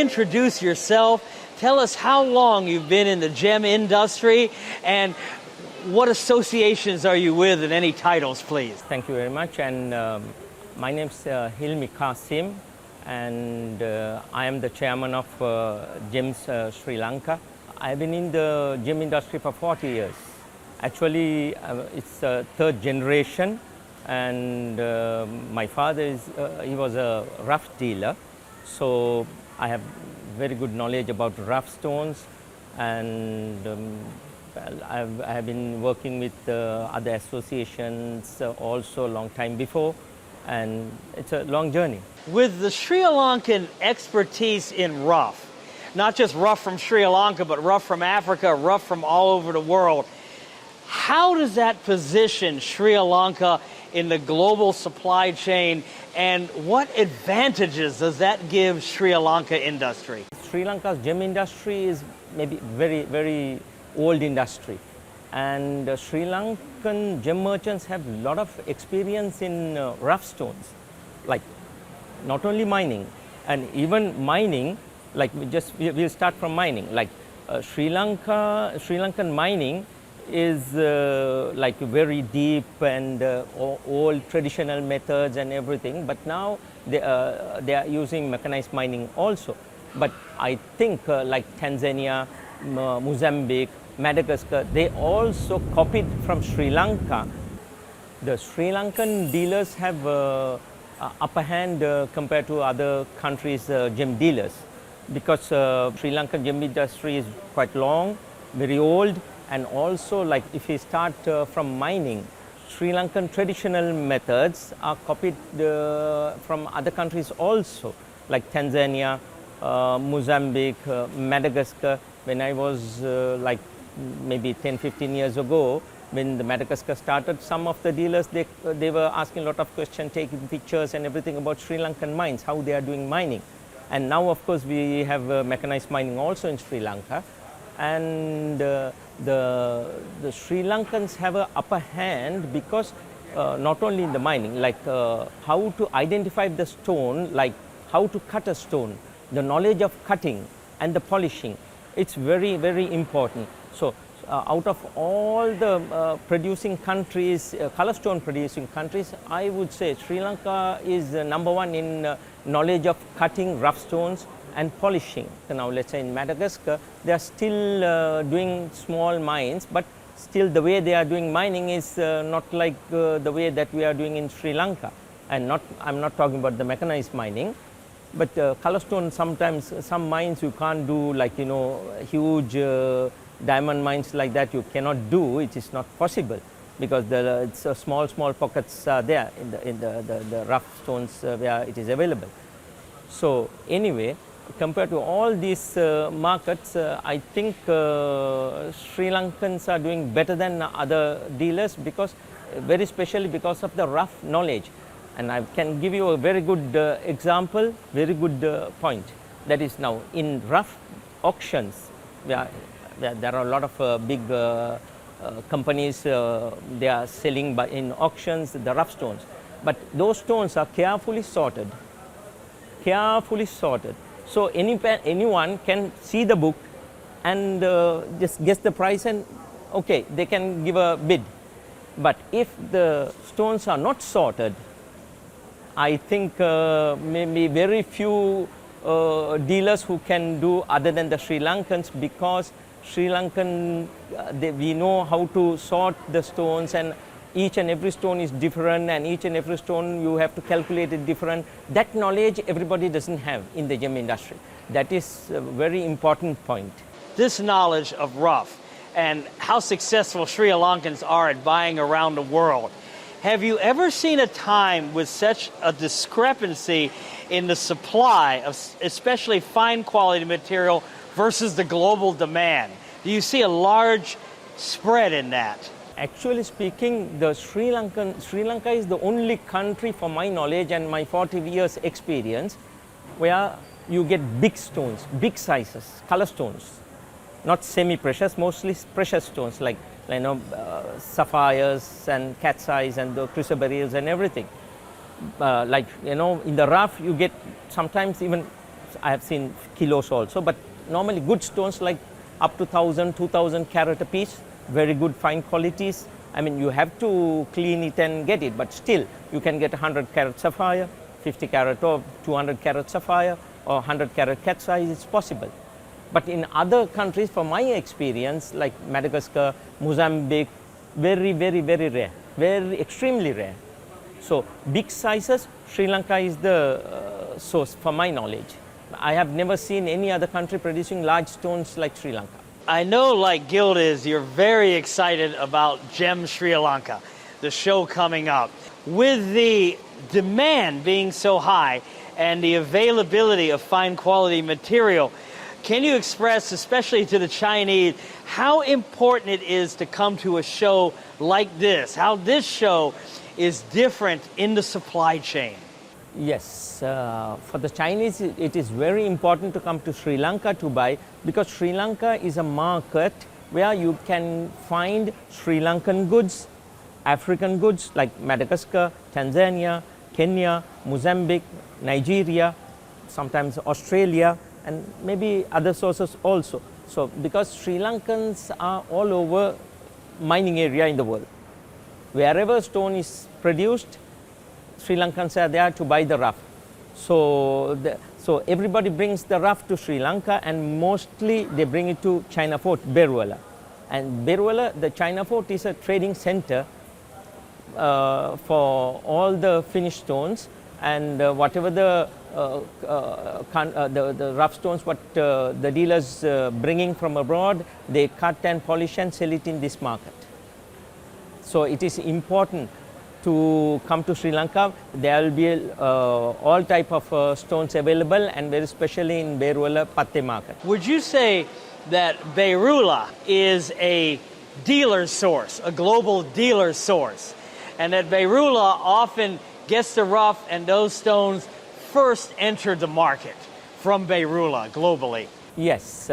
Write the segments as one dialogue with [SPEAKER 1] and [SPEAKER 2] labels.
[SPEAKER 1] introduce yourself? Tell us how long you've been in the gem industry and what associations are you with and any titles, please?
[SPEAKER 2] Thank you very much. And my name is Hilmy Cassim, and I am the chairman of Gems Sri Lanka. I've been in the gem industry for 40 years. Actually, it's third generation, and my father he was a rough dealer, so I have very good knowledge about rough stones, and I have been working with other associations also a long time before, and it's a long journey.
[SPEAKER 1] With the Sri Lankan expertise in rough, not just rough from Sri Lanka, but rough from Africa, rough from all over the world, how does that position Sri Lanka in the global supply chain, and what advantages does that give Sri Lanka industry?
[SPEAKER 2] Sri Lanka's gem industry is maybe very old industry, and Sri Lankan gem merchants have a lot of experience in rough stones, like not only mining, and even mining, like we'll start from mining. Like Sri Lankan mining is like very deep and old traditional methods and everything, but now they are using mechanized mining also. But I think like Tanzania, Mozambique, Madagascar, they also copied from Sri Lanka. The Sri Lankan dealers have upper hand compared to other countries' gem dealers, because Sri Lankan gem industry is quite long, very old, and also like if we start from mining, Sri Lankan traditional methods are copied from other countries also, like Tanzania, Mozambique, Madagascar. When I was like maybe 10-15 years ago, when the Madagascar started, some of the dealers, they were asking a lot of questions, taking pictures and everything about Sri Lankan mines, how they are doing mining. And now of course we have mechanized mining also in Sri Lanka, and the Sri Lankans have an upper hand because not only in the mining, like how to identify the stone, like how to cut a stone, the knowledge of cutting and the polishing, it's very important. So out of all the producing countries, color stone producing countries, I would say Sri Lanka is number one in knowledge of cutting rough stones and polishing. So now let's say in Madagascar, they are still doing small mines, but still the way they are doing mining is not like the way that we are doing in Sri Lanka. And I'm not talking about the mechanized mining, but color stone, sometimes some mines you can't do, like, you know, huge diamond mines like that you cannot do. It is not possible because it's small pockets are there in the rough stones where it is available. So anyway, compared to all these markets, I think Sri Lankans are doing better than other dealers, because very especially because of the rough knowledge. And I can give you a very good example, very good point. That is, now in rough auctions, there are a lot of big companies, they are selling in auctions the rough stones. But those stones are carefully sorted. So anyone can see the book and just guess the price, and okay, they can give a bid. But if the stones are not sorted, I think maybe very few dealers who can do other than the Sri Lankans, because Sri Lankan, we know how to sort the stones, and each and every stone is different, and each and every stone you have to calculate it different. That knowledge everybody doesn't have in the gem industry. That is a very important point.
[SPEAKER 1] This knowledge of rough and how successful Sri Lankans are at buying around the world, have you ever seen a time with such a discrepancy in the supply of especially fine quality material versus the global demand? Do you see a large spread in that?
[SPEAKER 2] Actually speaking, the Sri Lanka is the only country, for my knowledge and my 40 years experience, where you get big stones, big sizes, color stones, not semi-precious, mostly precious stones, like, you know, sapphires and cat's eyes and the chrysoberyls and everything. Like, you know, in the rough you get sometimes even I have seen kilos also, but normally good stones like up to 1,000, 2,000 carat a piece, very good fine qualities. I mean, you have to clean it and get it, but still you can get 100 carat sapphire, 50 carat or 200 carat sapphire, or 100 carat cat's eye. It's possible. But in other countries, from my experience, like Madagascar, Mozambique, very, very, very rare, very extremely rare. So big sizes, Sri Lanka is the source for my knowledge. I have never seen any other country producing large stones like Sri Lanka.
[SPEAKER 1] I know, like Gildiz, you're very excited about Gem Sri Lanka, the show coming up. With the demand being so high and the availability of fine quality material, can you express, especially to the Chinese, how important it is to come to a show like this, how this show is different in the supply chain?
[SPEAKER 2] Yes, for the Chinese, it is very important to come to Sri Lanka to buy, because Sri Lanka is a market where you can find Sri Lankan goods, African goods like Madagascar, Tanzania, Kenya, Mozambique, Nigeria, sometimes Australia, and maybe other sources also. So because Sri Lankans are all over mining area in the world, wherever stone is produced, Sri Lankans are there to buy the rough. So everybody brings the rough to Sri Lanka, and mostly they bring it to China Fort, Beruala. And Beruala, the China Fort, is a trading center for all the finished stones, and whatever the rough stones what the dealers bringing from abroad, they cut and polish and sell it in this market. So it is important to come to Sri Lanka. There will be all type of stones available, and very especially in Beruala Patte market.
[SPEAKER 1] Would you say that Beirula is a dealer source, a global dealer source, and that Beirula often gets the rough and those stones first enter the market from Beirula globally?
[SPEAKER 2] Yes,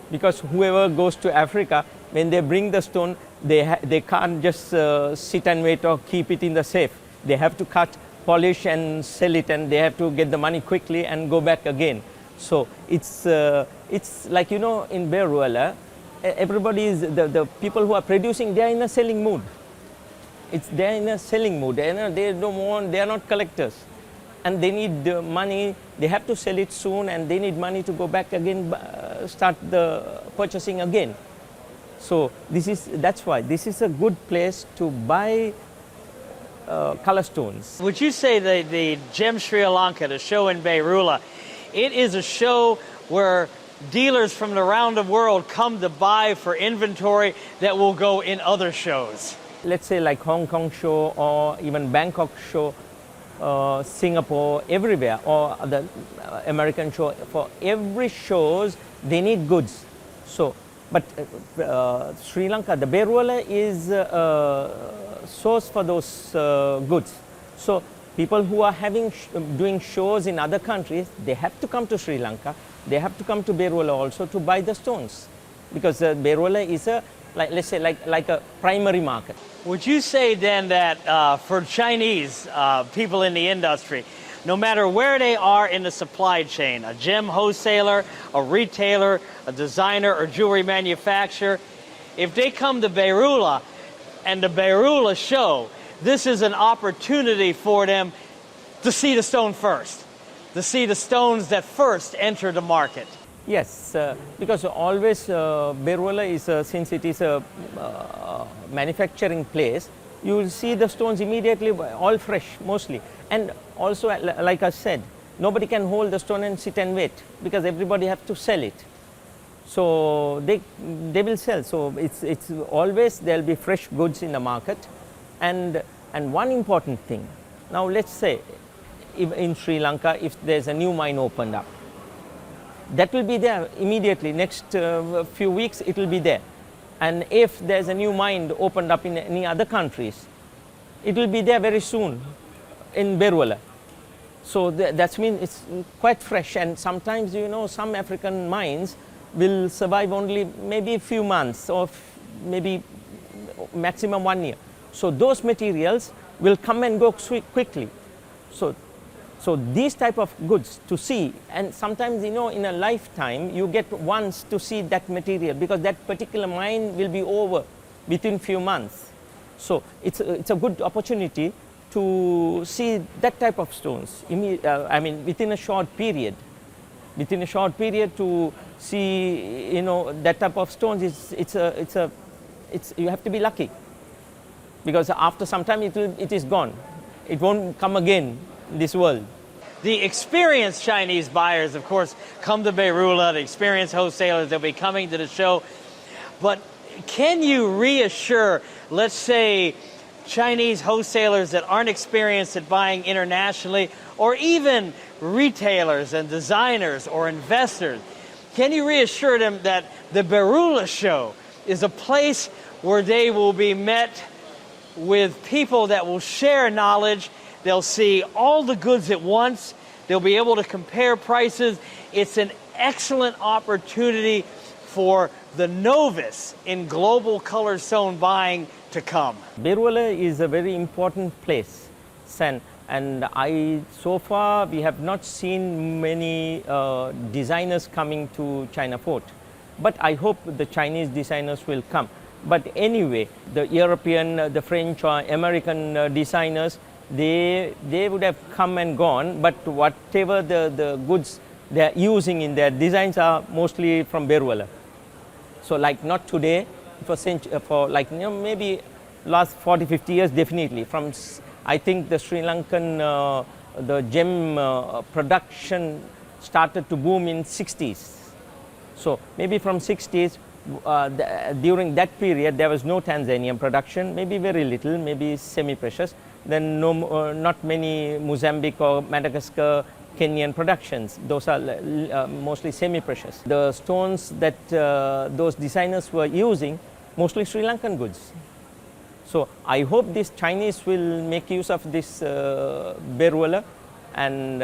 [SPEAKER 2] because whoever goes to Africa, when they bring the stone, they can't just sit and wait or keep it in the safe. They have to cut, polish and sell it, and they have to get the money quickly and go back again. So it's like, you know, in Beruala, everybody is, the people who are producing, they are in a selling mood. They're in a selling mood. They don't want, they are not collectors. And they need money, they have to sell it soon, and they need money to go back again, start the purchasing again. So that's why this is a good place to buy color stones.
[SPEAKER 1] Would you say that the Gem Sri Lanka, the show in Beirula, it is a show where dealers from around the world come to buy for inventory that will go in other shows?
[SPEAKER 2] Let's say like Hong Kong show, or even Bangkok show, Singapore, everywhere, or the American show. For every shows, they need goods. So, but Sri Lanka, the Beruala is a source for those goods. So people who are doing shows in other countries, they have to come to Sri Lanka. They have to come to Beruala also to buy the stones, because Beruala is a, let's say like a primary market.
[SPEAKER 1] Would you say then that for Chinese people in the industry, no matter where they are in the supply chain, a gem wholesaler, a retailer, a designer or jewelry manufacturer, if they come to Beirula and the Beirula show, this is an opportunity for them to see the stone first, to see the stones that first enter the market?
[SPEAKER 2] Yes, because always Beruala is, since it is a manufacturing place, you will see the stones immediately, all fresh mostly. And also, like I said, nobody can hold the stone and sit and wait, because everybody has to sell it. So they will sell. So it's always there will be fresh goods in the market. And one important thing, now let's say in Sri Lanka, if there's a new mine opened up, that will be there immediately. Next few weeks, it will be there. And if there's a new mine opened up in any other countries, it will be there very soon in Beruala. So that means it's quite fresh. And sometimes, you know, some African mines will survive only maybe a few months, or maybe maximum 1 year. So those materials will come and go quickly. So So these type of goods to see, and sometimes in a lifetime you get once to see that material, because that particular mine will be over within few months. So it's a good opportunity to see that type of stones. Within a short period. Within a short period to see that type of stones you have to be lucky, because after some time it is gone. It won't come again in this world.
[SPEAKER 1] The experienced Chinese buyers, of course, come to Beirula. The experienced wholesalers, they'll be coming to the show. But can you reassure, let's say, Chinese wholesalers that aren't experienced at buying internationally, or even retailers and designers or investors, can you reassure them that the Beirula show is a place where they will be met with people that will share knowledge? They'll see all the goods at once. They'll be able to compare prices. It's an excellent opportunity for the novice in global color stone buying to come.
[SPEAKER 2] Beirula is a very important place, Sen, and so far we have not seen many designers coming to China Fort, but I hope the Chinese designers will come. But anyway, the European, the French or American designers, they would have come and gone, but whatever the goods they are using in their designs are mostly from Beirula. So like not today, for maybe last 40-50 years, definitely. From, I think the Sri Lankan the gem production started to boom in 60s. So maybe from 60s, during that period there was no Tanzanian production, maybe very little, maybe semi-precious. Then not many Mozambique or Madagascar, Kenyan productions. Those are mostly semi-precious. The stones that those designers were using, mostly Sri Lankan goods. So I hope these Chinese will make use of this Beirula, and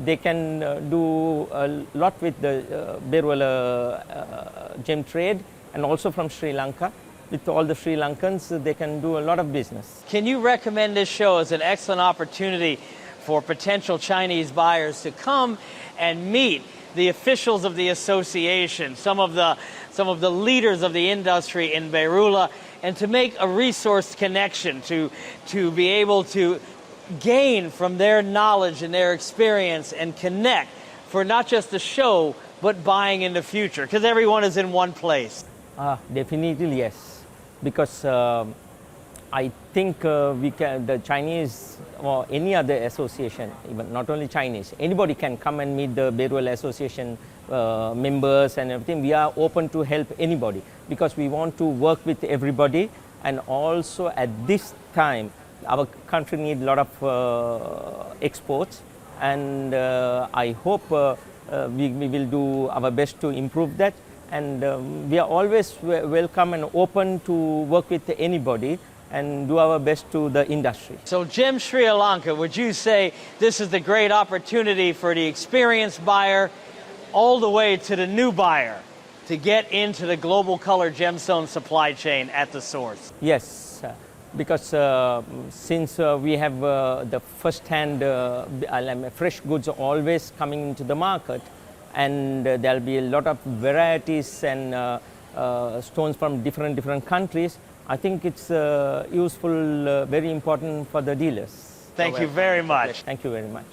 [SPEAKER 2] they can do a lot with the Beirula gem trade, and also from Sri Lanka. With all the Sri Lankans, they can do a lot of business.
[SPEAKER 1] Can you recommend this show as an excellent opportunity for potential Chinese buyers to come and meet the officials of the association, some of the leaders of the industry in Beirula, and to make a resource connection, to be able to gain from their knowledge and their experience and connect for not just the show, but buying in the future, because everyone is in one place?
[SPEAKER 2] Definitely yes, because I think the Chinese or any other association, even not only Chinese, anybody can come and meet the Beirula Association members and everything. We are open to help anybody, because we want to work with everybody, and also at this time our country needs a lot of exports, and I hope we will do our best to improve that, and we are always welcome and open to work with anybody and do our best to the industry.
[SPEAKER 1] So Gem Sri Lanka, would you say this is the great opportunity for the experienced buyer all the way to the new buyer to get into the global color gemstone supply chain at the source?
[SPEAKER 2] Yes, because since we have the first-hand fresh goods always coming into the market, and there'll be a lot of varieties and stones from different countries, I think it's useful, very important for the dealers.
[SPEAKER 1] Thank you very much.
[SPEAKER 2] Thank you very much.